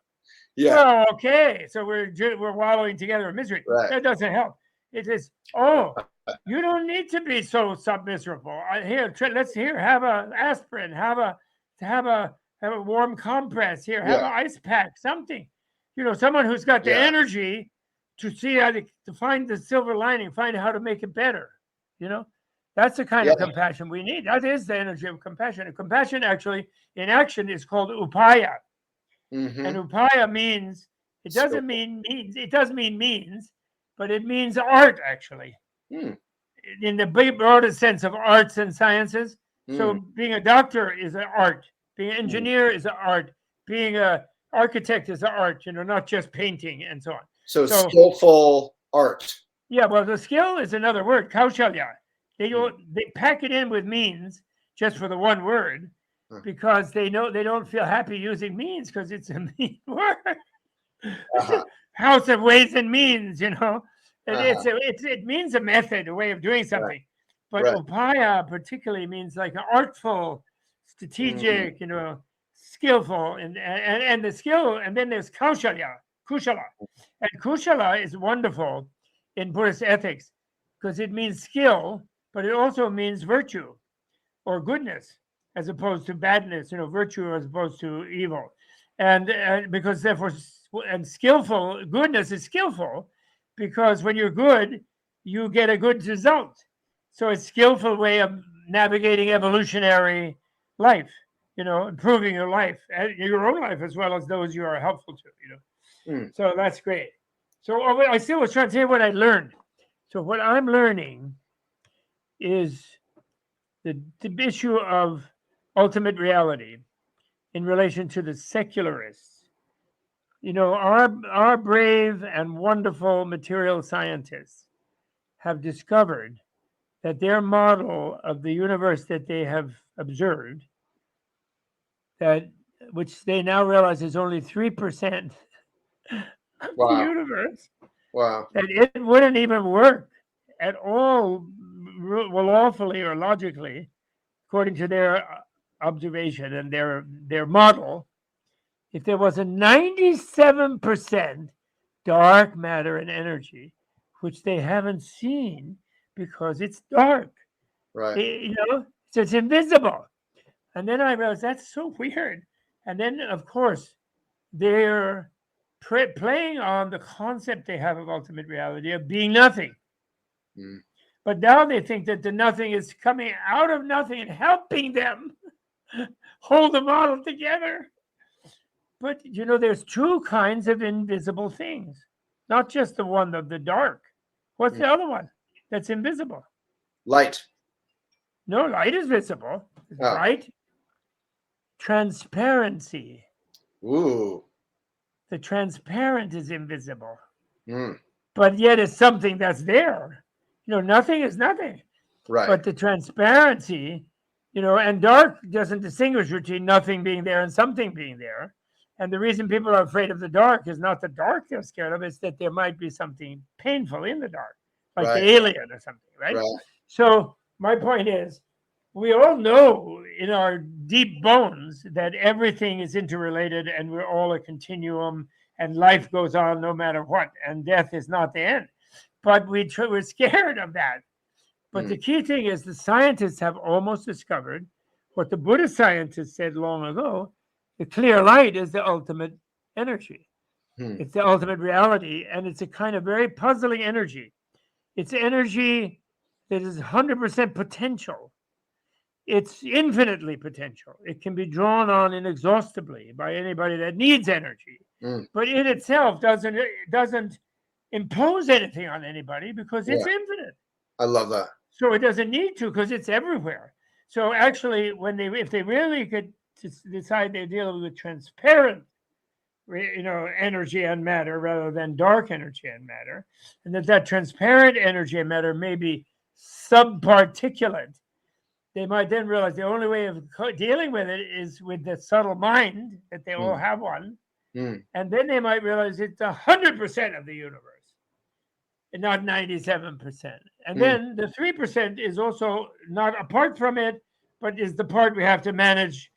Yeah. Well, okay. So we're wallowing together in misery. Right. That doesn't help. It is, oh, you don't need to be so miserable. Here, let's have a aspirin, have a warm compress. Here, have an ice pack, something. Someone who's got the energy to see how to find the silver lining, find how to make it better. That's the kind of compassion we need. That is the energy of compassion. And compassion, actually, in action, is called upaya. And upaya means, it doesn't mean means, it does mean means, but it means art, actually. In the big broader sense of arts and sciences. So being a doctor is an art. Being an engineer is an art. Being an architect is an art, not just painting and so on. So skillful art. Yeah, well, the skill is another word, kaushalya. They pack it in with means just for the one word, because they know they don't feel happy using means because it's a mean word. House of ways and means, it means a method, a way of doing something. But upaya particularly means like an artful, strategic, skillful, and the skill. And then there's kushala. And kushala is wonderful in Buddhist ethics because it means skill, but it also means virtue or goodness, as opposed to badness, virtue as opposed to evil. And because therefore, and skillful, goodness is skillful, because when you're good, you get a good result. So it's a skillful way of navigating evolutionary life, improving your life, your own life, as well as those you are helpful to, So that's great. So I still was trying to say what I learned. So what I'm learning is the issue of ultimate reality in relation to the secularists. Our brave and wonderful material scientists have discovered that their model of the universe that they have observed, which they now realize is only 3% of the universe, that it wouldn't even work at all, lawfully or logically, according to their observation and their model, if there was a 97% dark matter and energy, which they haven't seen because it's dark. Right. So it's invisible. And then I realized that's so weird. And then, of course, they're playing on the concept they have of ultimate reality of being nothing. But now they think that the nothing is coming out of nothing and helping them hold the model together. But, there's two kinds of invisible things, not just the one of the dark. What's the other one that's invisible? Light. No, light is visible. Light. Transparency. Ooh. The transparent is invisible. But yet it's something that's there. Nothing is nothing. Right. But the transparency, and dark doesn't distinguish between nothing being there and something being there. And the reason people are afraid of the dark is not the dark they're scared of, it's that there might be something painful in the dark, like the alien or something, right? So my point is, we all know in our deep bones that everything is interrelated and we're all a continuum and life goes on no matter what, and death is not the end. But we're scared of that. But the key thing is the scientists have almost discovered what the Buddhist scientists said long ago. The clear light is the ultimate energy. It's the ultimate reality. And it's a kind of very puzzling energy. It's energy that is 100% potential. It's infinitely potential. It can be drawn on inexhaustibly by anybody that needs energy. But it itself doesn't impose anything on anybody because it's infinite. I love that. So it doesn't need to because it's everywhere. So actually, if they really could decide they're dealing with transparent, energy and matter rather than dark energy and matter, and that transparent energy and matter may be subparticulate, they might then realize the only way of dealing with it is with the subtle mind, that they all have one. And then they might realize it's 100% of the universe and not 97%. And then the 3% is also not apart from it, but is the part we have to manage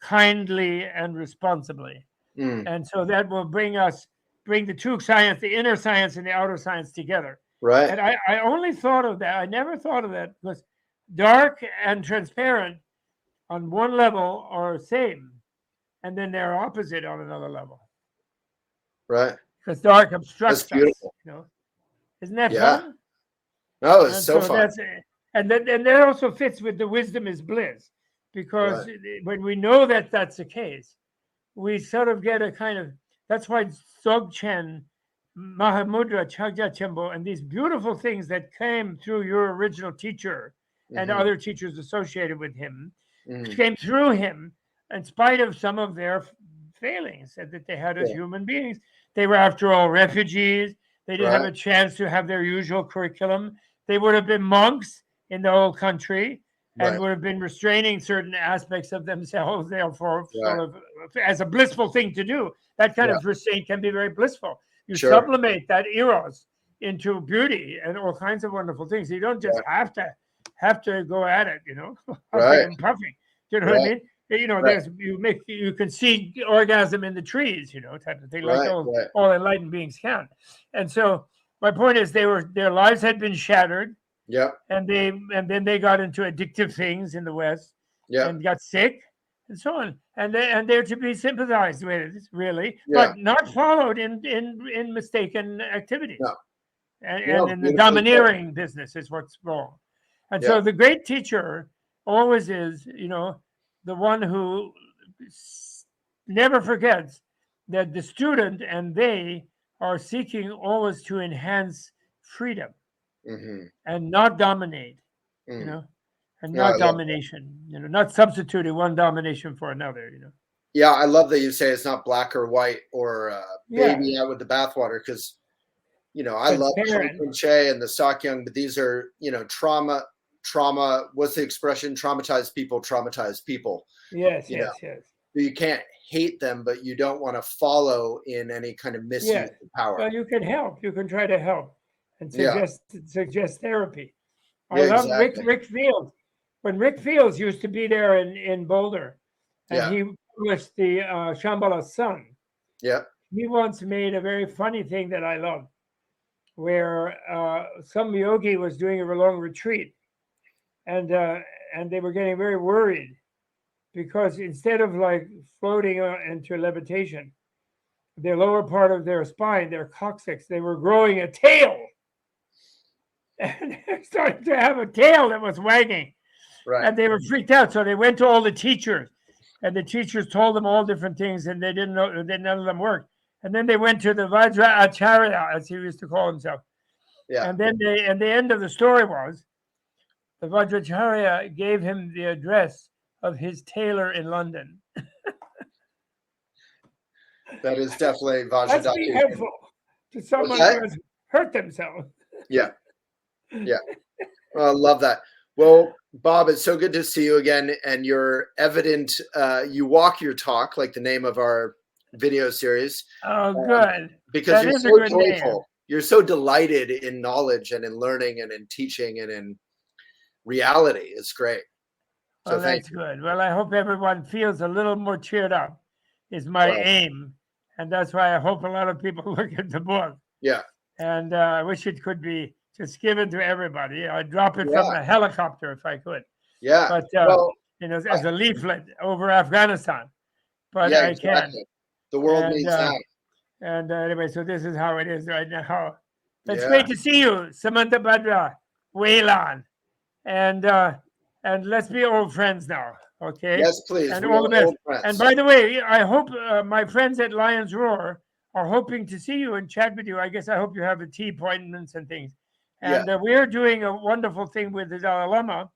kindly and responsibly. And so that will bring the two science, the inner science and the outer science together. Right. And I only thought of that. I never thought of that, because dark and transparent on one level are same, and then they're opposite on another level. Right. Because dark obstructs That's beautiful. us. Isn't that fun? No, it's so fun. And that also fits with the wisdom is bliss, because when we know that that's the case, we sort of get a kind of, that's why Dzogchen, Mahamudra, Chagya Chembo, and these beautiful things that came through your original teacher and other teachers associated with him, came through him in spite of some of their failings that they had as human beings. They were, after all, refugees. They didn't have a chance to have their usual curriculum. They would have been monks in the whole country and would have been restraining certain aspects of themselves, therefore, sort of as a blissful thing to do. That kind of restraint can be very blissful. You sublimate that eros into beauty and all kinds of wonderful things. You don't just have to go at it, huffing and puffing. Do you know what I mean? There's you can see orgasm in the trees, type of thing, like all enlightened beings can. And so my point is, their lives had been shattered. Yeah. And then they got into addictive things in the West. Yeah. And got sick and so on. And they're to be sympathized with, really, but not followed in mistaken activities. No. And the domineering business is what's wrong. And so the great teacher always is, the one who never forgets that the student and they are seeking always to enhance freedom and not dominate, and not domination, not substituting one domination for another, Yeah, I love that you say it's not black or white or baby out with the bathwater, because, I love Che and the Sakyong, but these are, trauma, what's the expression? Traumatized people. Yes. You can't hate them, but you don't want to follow in any kind of misuse of power. Well, you can help. You can try to help and suggest therapy. I love Rick Fields. When Rick Fields used to be there in Boulder, and he published the Shambhala Sun. Yeah. He once made a very funny thing that I loved, where some yogi was doing a long retreat, and they were getting very worried, because instead of like floating into levitation, the lower part of their spine, their coccyx, they were growing a tail. And they started to have a tail that was wagging. Right. And they were freaked out. So they went to all the teachers, and the teachers told them all different things, and they didn't know that none of them worked. And then they went to the Vajra Acharya, as he used to call himself. Yeah. And then the end of the story was the Vajracharya gave him the address of his tailor in London. That is definitely Vajra. That's be helpful to someone who has hurt themselves. Yeah. Yeah. I love that. Well, Bob, it's so good to see you again. And you're evident, you walk your talk, like the name of our video series. Oh, good. Because you're so joyful. Name. You're so delighted in knowledge and in learning and in teaching and in reality. It's great. So that's good. Well, I hope everyone feels a little more cheered up is my aim. And that's why I hope a lot of people look at the book. Yeah. And I wish it could be just given to everybody. I'd drop it from a helicopter if I could. Yeah. But, as a leaflet over Afghanistan. But I can't. The world needs that. And anyway, so this is how it is right now. It's great to see you, Samantha Badra, Waylon. And let's be old friends now, okay? Yes, please. And all the best. And by the way, I hope my friends at Lion's Roar are hoping to see you and chat with you. I hope you have the tea appointments and things. And we're doing a wonderful thing with the Dalai Lama.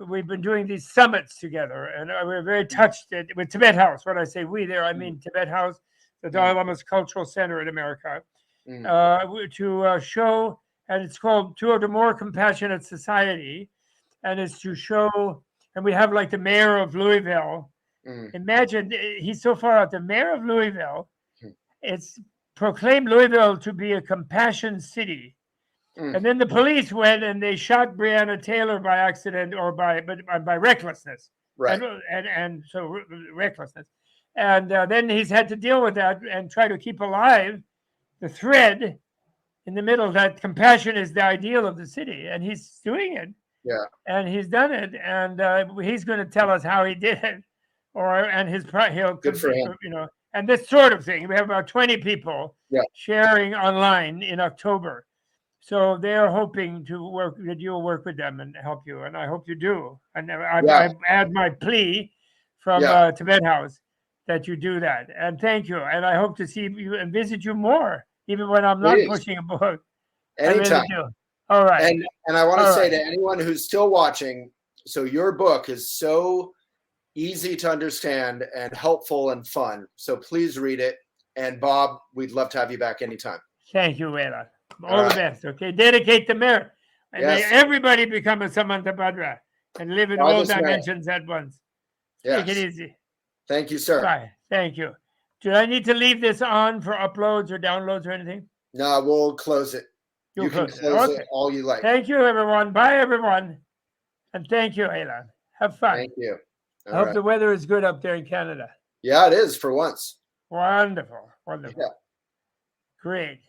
We've been doing these summits together, and we're very touched with Tibet House. When I say we there, I mean Tibet House, the Dalai Lama's cultural center in America, to show and it's called Toward a More Compassionate Society, and it's to show. And we have like the mayor of Louisville. Imagine he's so far out. The mayor of Louisville, it's proclaimed Louisville to be a compassion city. And then the police went and they shot Breonna Taylor by accident or by recklessness. Right. And so recklessness. And then he's had to deal with that and try to keep alive the thread in the middle that compassion is the ideal of the city. And he's doing it. Yeah. And he's done it. And he's going to tell us how he did it. He'll Good for him. And this sort of thing. We have about 20 people Yeah. sharing online in October. So they're hoping that you'll work with them and help you. And I hope you do. And I add my plea from Tibet House that you do that. And thank you. And I hope to see you and visit you more, even when I'm not pushing a book. Anytime. I really do. All right. And I want to say to anyone who's still watching, so your book is so easy to understand and helpful and fun. So please read it. And Bob, we'd love to have you back anytime. Thank you, Waylon. All the best. Okay. Dedicate the merit. And may everybody become a Samantabhadra and live in all dimensions at once. Take it easy. Thank you, sir. Bye. Thank you. Do I need to leave this on for uploads or downloads or anything? No, we'll close it. You can close it all you like. Thank you, everyone. Bye, everyone. And thank you, Waylon. Have fun. Thank you. I hope the weather is good up there in Canada. Yeah, it is for once. Wonderful. Wonderful. Yeah. Great.